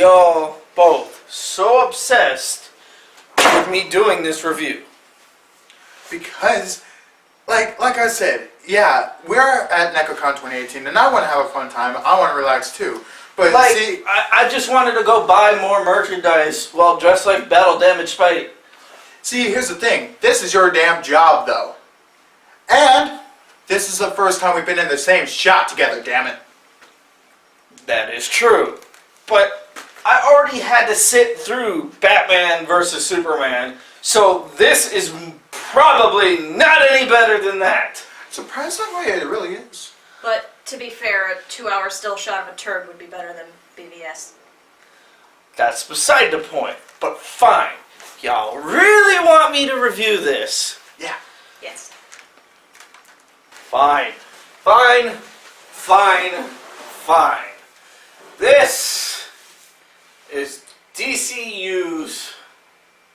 y'all both so obsessed with me doing this review? Because, like I said, yeah, we're at Nekocon 2018, and I want to have a fun time. I want to relax too. But Like, see, I just wanted to go buy more merchandise while dressed like battle damaged Spidey. see, here's the thing. This is your damn job, though. And this is the first time we've been in the same shot together, damn it. That is true. But I already had to sit through Batman versus Superman, so this is probably not any better than that. Surprisingly, it really is. But to be fair, a 2-hour still shot of a turd would be better than BVS. That's beside the point. But fine. Y'all really want me to review this? Yeah. Yes. Fine. Fine. Fine. Fine. This is DCU's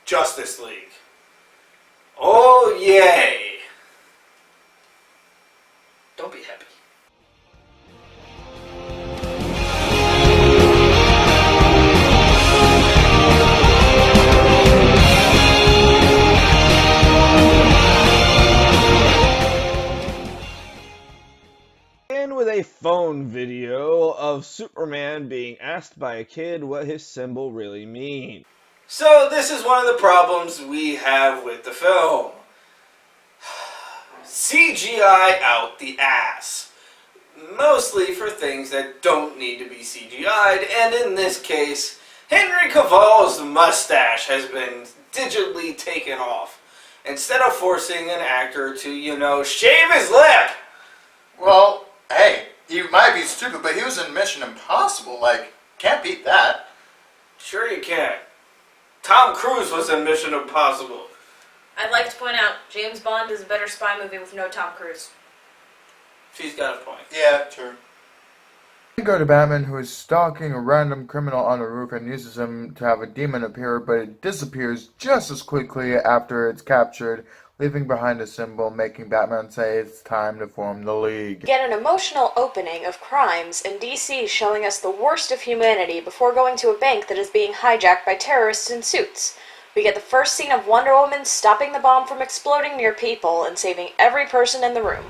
Justice League. Oh, yay. Don't be happy. With a phone video of Superman being asked by a kid what his symbol really means. So this is one of the problems we have with the film. CGI out the ass. Mostly for things that don't need to be CGI'd, and in this case, Henry Cavill's mustache has been digitally taken off, instead of forcing an actor to, shave his lip. Well, hey, he might be stupid, but he was in Mission Impossible. Like, can't beat that. Sure you can. Tom Cruise was in Mission Impossible. I'd like to point out, James Bond is a better spy movie with no Tom Cruise. She's got a point. Yeah, true. We go to Batman, who is stalking a random criminal on the roof and uses him to have a demon appear, but it disappears just as quickly after it's captured, leaving behind a symbol, making Batman say it's time to form the League. Get an emotional opening of crimes in DC showing us the worst of humanity before going to a bank that is being hijacked by terrorists in suits. We get the first scene of Wonder Woman stopping the bomb from exploding near people and saving every person in the room.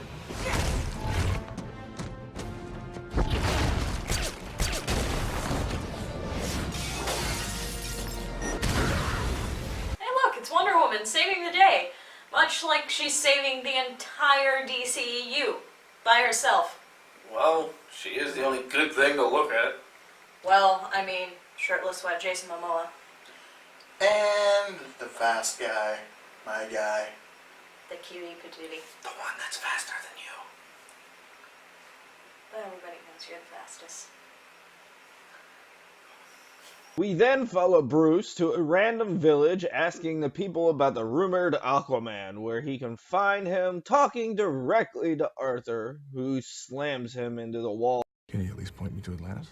Hey look, it's Wonder Woman saving the day. Much like she's saving the entire DCEU by herself. Well, she is the only good thing to look at. Well, I mean, shirtless white Jason Momoa. And the fast guy, my guy. The cutie patootie. The one that's faster than you. But everybody knows you're the fastest. We then follow Bruce to a random village asking the people about the rumored Aquaman, where he can find him talking directly to Arthur, who slams him into the wall. Can you at least point me to Atlantis?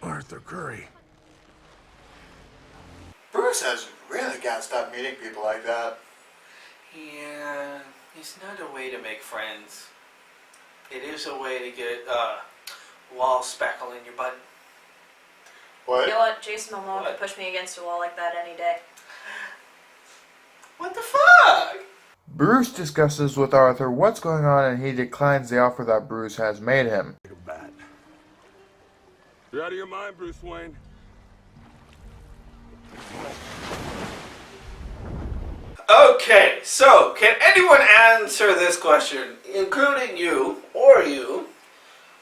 Arthur Curry. Bruce has really got to stop meeting people like that. Yeah, it's not a way to make friends. It is a way to get, wall spackle in your butt. What? You know what? Jason Momoa What? could push me against a wall like that any day. What the fuck? Bruce discusses with Arthur what's going on, and he declines the offer that Bruce has made him. Take a bat. You're out of your mind, Bruce Wayne. Okay, so can anyone answer this question, including you, or you?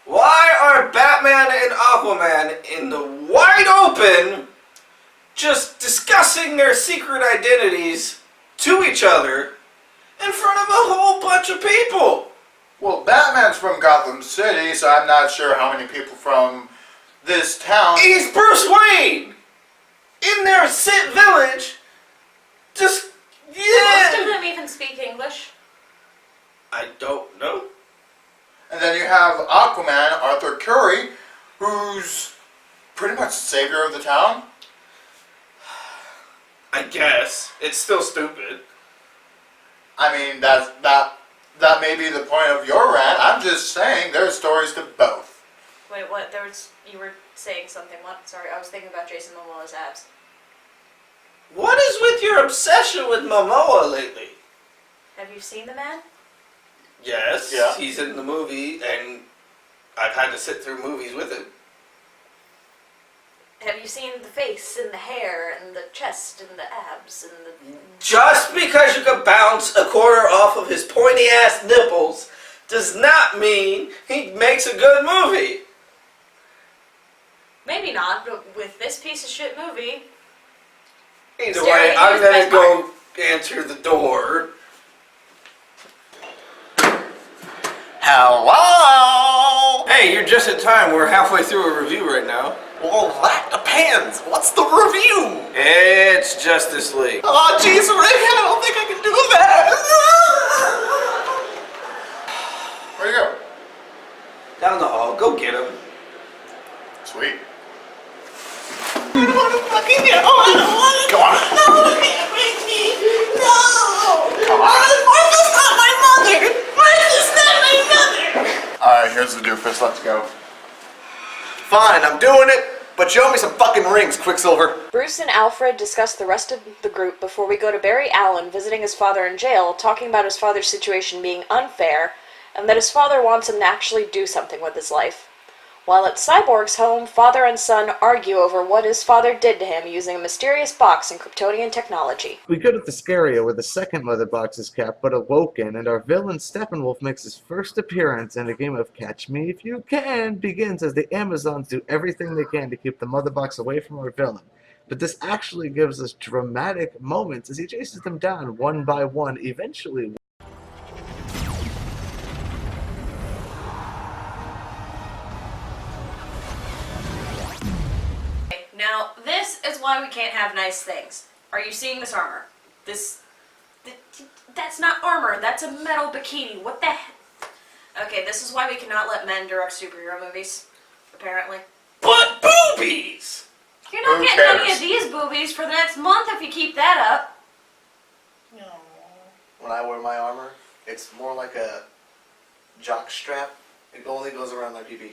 Why are Batman and Aquaman in the wide open just discussing their secret identities to each other in front of a whole bunch of people? Well, Batman's from Gotham City, so I'm not sure how many people from this town. He's Bruce Wayne! In their village, just, Do most of yeah! them even speak English? I don't know. And then you have Aquaman, Arthur Curry, who's pretty much the savior of the town. I guess. It's still stupid. I mean, that may be the point of your rant. I'm just saying there's stories to both. Wait, what? You were saying something. What? Sorry, I was thinking about Jason Momoa's abs. What is with your obsession with Momoa lately? Have you seen the man? Yes, Yeah. he's in the movie, and I've had to sit through movies with him. Have you seen the face and the hair and the chest and the abs and the... Just because you can bounce a quarter off of his pointy-ass nipples does not mean he makes a good movie. Maybe not, but with this piece of shit movie... Either Staring way, at you I'm is the gonna best go answer the door. Hello? Hey, you're just in time. We're halfway through a review right now. Well, that depends. What's the review? It's Justice League. Oh, jeez, Rick, I don't think I can do that. Where'd you go? Down the hall. Go get him. Sweet. I don't want to fucking go. I don't want to. Come on. No, you can't make me. No. Come on. Martha's not my mother. Martha's not my mother. Alright, here's the doofus. Let's go. Fine, I'm doing it. But show me some fucking rings, Quicksilver. Bruce and Alfred discuss the rest of the group before we go to Barry Allen visiting his father in jail, talking about his father's situation being unfair, and that his father wants him to actually do something with his life. While at Cyborg's home, father and son argue over what his father did to him using a mysterious box and Kryptonian technology. We go to the Scaria where the second leather box is kept but awoken, and our villain Steppenwolf makes his first appearance, and a game of Catch Me If You Can begins as the Amazons do everything they can to keep the mother box away from our villain. But this actually gives us dramatic moments as he chases them down one by one, eventually. Now, this is why we can't have nice things. Are you seeing this armor? That's not armor, that's a metal bikini. What the heck? Okay, this is why we cannot let men direct superhero movies, apparently. But boobies! You're not Who getting any cares? of these boobies for the next month if you keep that up. When I wear my armor, it's more like a jock strap. It only goes around my pee-pee.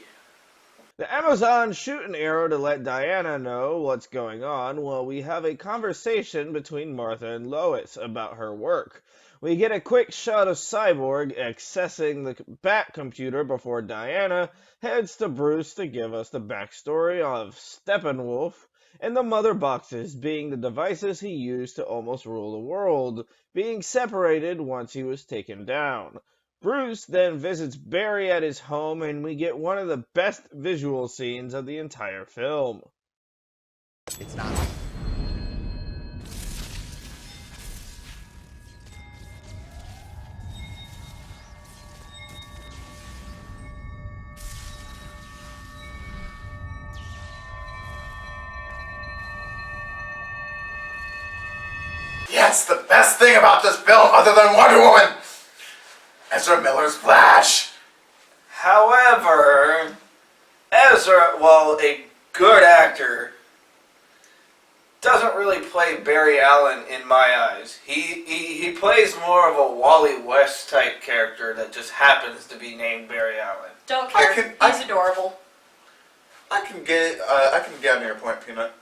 The Amazons shoot an arrow to let Diana know what's going on while we have a conversation between Martha and Lois about her work. We get a quick shot of Cyborg accessing the Bat computer before Diana heads to Bruce to give us the backstory of Steppenwolf and the mother boxes being the devices he used to almost rule the world, being separated once he was taken down. Bruce then visits Barry at his home, and we get one of the best visual scenes of the entire film. It's not. Yes, the best thing about this film, other than Wonder Woman, Ezra Miller's Flash. However, Ezra, while a good actor, doesn't really play Barry Allen in my eyes. He plays more of a Wally West type character that just happens to be named Barry Allen. Don't care. He's adorable. I can get on your point, Peanut.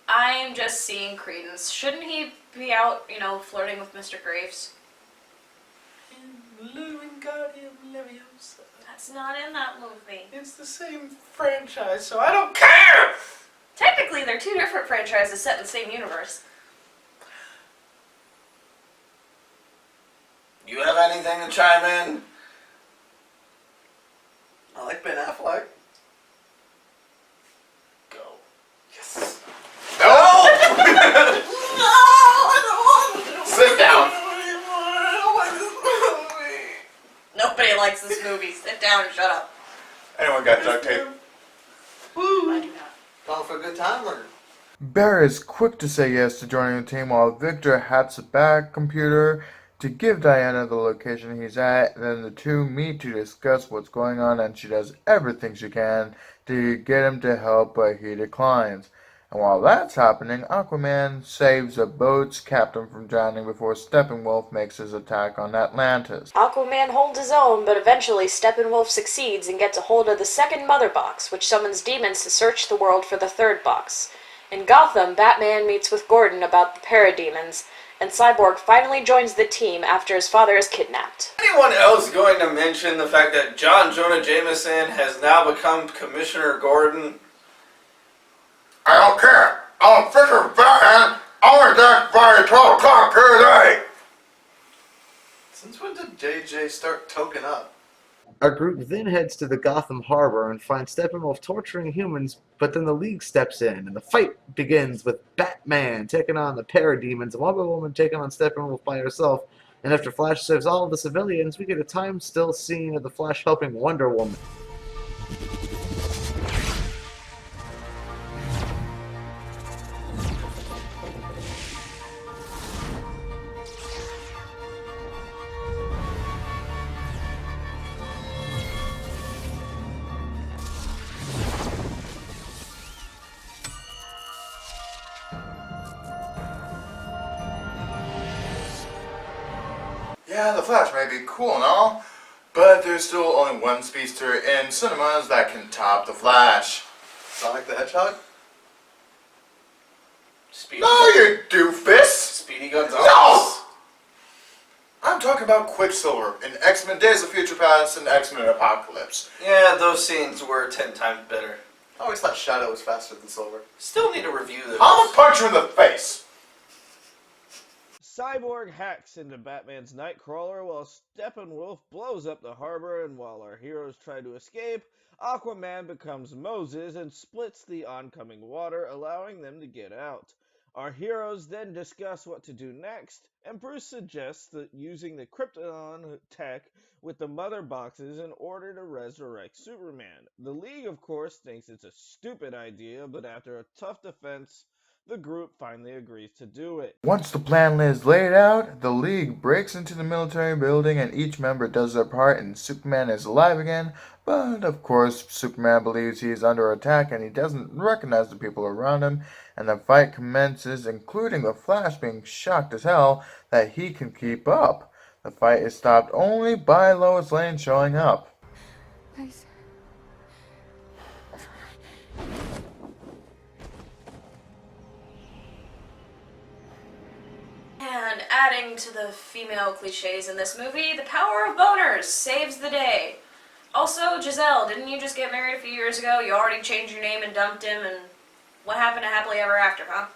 I'm just seeing Credence. Shouldn't he be out, flirting with Mr. Graves? That's not in that movie. It's the same franchise, so I don't care! Technically, they're two different franchises set in the same universe. You have anything to chime in? I like Ben Affleck. Go. Yes. No! No! I don't want to. Sit down. Nobody likes this movie. Sit down and shut up. Anyone got duct tape? I do not. Going for a good time or? Barry is quick to say yes to joining the team while Victor hacks the Bat computer to give Diana the location he's at. Then the two meet to discuss what's going on, and she does everything she can to get him to help, but he declines. And while that's happening, Aquaman saves a boat's captain from drowning before Steppenwolf makes his attack on Atlantis. Aquaman holds his own, but eventually Steppenwolf succeeds and gets a hold of the second Mother Box, which summons demons to search the world for the third box. In Gotham, Batman meets with Gordon about the parademons, and Cyborg finally joins the team after his father is kidnapped. Anyone else going to mention the fact that John Jonah Jameson has now become Commissioner Gordon? I don't care. I'm official Batman. I'm attacked by 12 o'clock today. Since when did JJ start token up? Our group then heads to the Gotham Harbor and finds Steppenwolf torturing humans, but then the League steps in, and the fight begins with Batman taking on the parademons, and Wonder Woman taking on Steppenwolf by herself, and after Flash saves all of the civilians, we get a time-still scene of the Flash helping Wonder Woman. Yeah, the Flash may be cool and all, but there's still only one speedster in cinemas that can top the Flash. Sonic the Hedgehog? Speedy No, you doofus! Speedy Gonzalez? No! I'm talking about Quicksilver in X-Men Days of Future Past and X-Men Apocalypse. Yeah, those scenes were 10 times better. I always thought Shadow was faster than Silver. Still need to review those. I'm gonna punch you in the face! Cyborg hacks into Batman's Nightcrawler while Steppenwolf blows up the harbor, and while our heroes try to escape, Aquaman becomes Moses and splits the oncoming water, allowing them to get out. Our heroes then discuss what to do next, and Bruce suggests that using the Krypton tech with the mother boxes in order to resurrect Superman. The League, of course, thinks it's a stupid idea, but after a tough defense, the group finally agrees to do it. Once the plan is laid out, the League breaks into the military building and each member does their part and Superman is alive again, but of course Superman believes he is under attack and he doesn't recognize the people around him, and the fight commences, including the Flash being shocked as hell that he can keep up. The fight is stopped only by Lois Lane showing up. Guys. And adding to the female cliches in this movie, the power of boners saves the day. Also, Giselle, didn't you just get married a few years ago? You already changed your name and dumped him, and what happened to happily ever after, huh?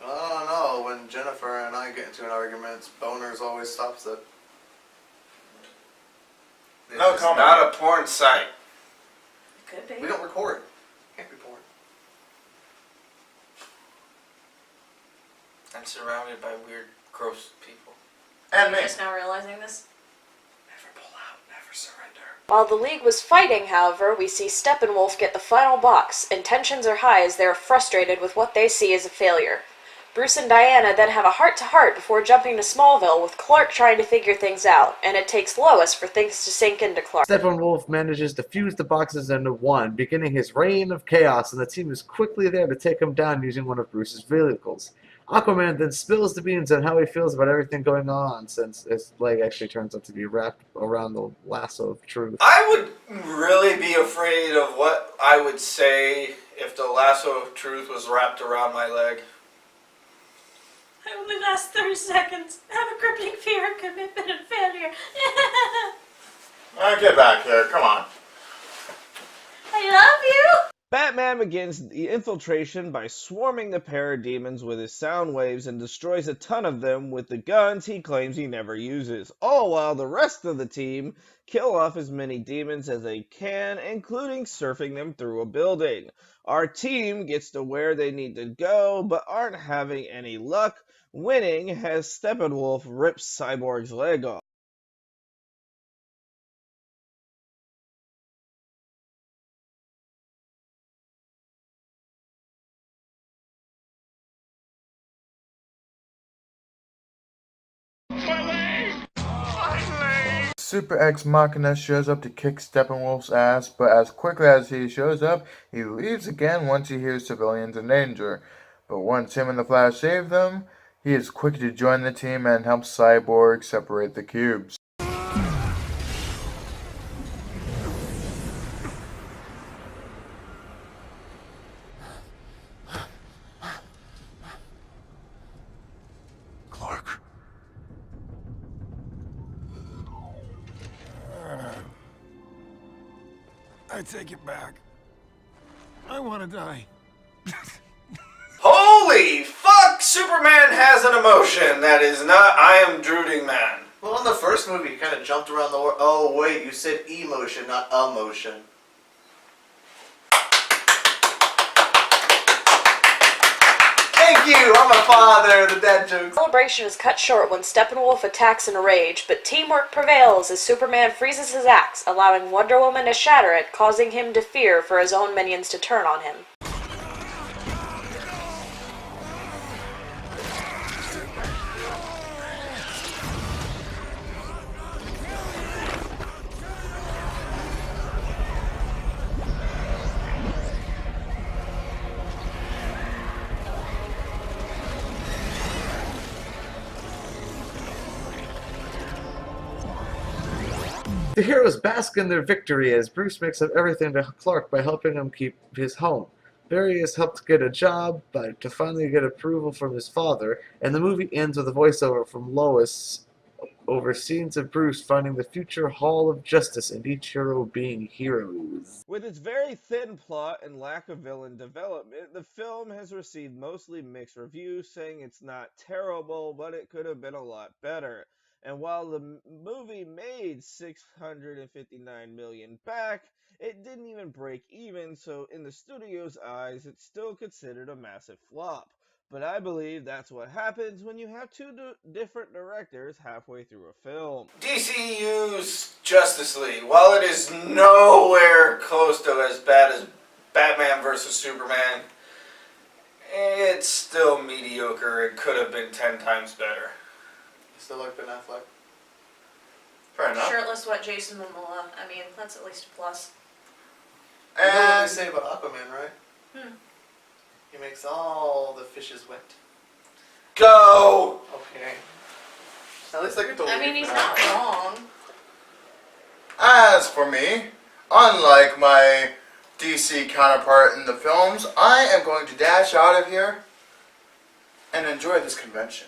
I don't know. When Jennifer and I get into an argument, boners always stops it. This No is comment. not a porn site. Could be. We don't record. Can't be porn. I'm surrounded by weird, gross people. And me. Just now realizing this. Never pull out, never surrender. While the League was fighting, however, we see Steppenwolf get the final box, and tensions are high as they are frustrated with what they see as a failure. Bruce and Diana then have a heart-to-heart before jumping to Smallville, with Clark trying to figure things out, and it takes Lois for things to sink into Clark. Steppenwolf manages to fuse the boxes into one, beginning his reign of chaos, and the team is quickly there to take him down using one of Bruce's vehicles. Aquaman then spills the beans on how he feels about everything going on, since his leg actually turns out to be wrapped around the lasso of truth. I would really be afraid of what I would say if the lasso of truth was wrapped around my leg. I only last 30 seconds. I have a crippling fear of commitment and failure. Get back here, come on. I love you! Batman begins the infiltration by swarming the parademons with his sound waves and destroys a ton of them with the guns he claims he never uses, all while the rest of the team kill off as many demons as they can, including surfing them through a building. Our team gets to where they need to go, but aren't having any luck, winning as Steppenwolf rips Cyborg's leg off. Super Ex Machina shows up to kick Steppenwolf's ass, but as quickly as he shows up, he leaves again once he hears civilians in danger. But once him and the Flash save them, he is quick to join the team and help Cyborg separate the cubes. Clark. I take it back. I want to die. Holy fuck! Superman has an emotion that is not I am drooting man. Well, in the first movie, he kind of jumped around the world. Oh, wait, you said emotion, not emotion. Thank you! I'm a father, the dad jokes. The celebration is cut short when Steppenwolf attacks in a rage, but teamwork prevails as Superman freezes his axe, allowing Wonder Woman to shatter it, causing him to fear for his own minions to turn on him. The heroes bask in their victory as Bruce makes up everything to Clark by helping him keep his home. Barry is helped get a job to finally get approval from his father, and the movie ends with a voiceover from Lois over scenes of Bruce finding the future Hall of Justice and each hero being heroes. With its very thin plot and lack of villain development, the film has received mostly mixed reviews, saying it's not terrible, but it could have been a lot better. And while the movie made $659 million back, it didn't even break even, so in the studio's eyes, it's still considered a massive flop. But I believe that's what happens when you have two different directors halfway through a film. DCU's Justice League, while it is nowhere close to as bad as Batman vs. Superman, it's still mediocre. It could have been 10 times better. Still like Ben Affleck. Fair enough. Shirtless, wet Jason Momoa. I mean, that's at least a plus. You know what they And say about Aquaman, right? He makes all the fishes wet. go! Okay. At least I can totally I mean, he's not wrong. As for me, unlike my DC counterpart in the films, I am going to dash out of here and enjoy this convention.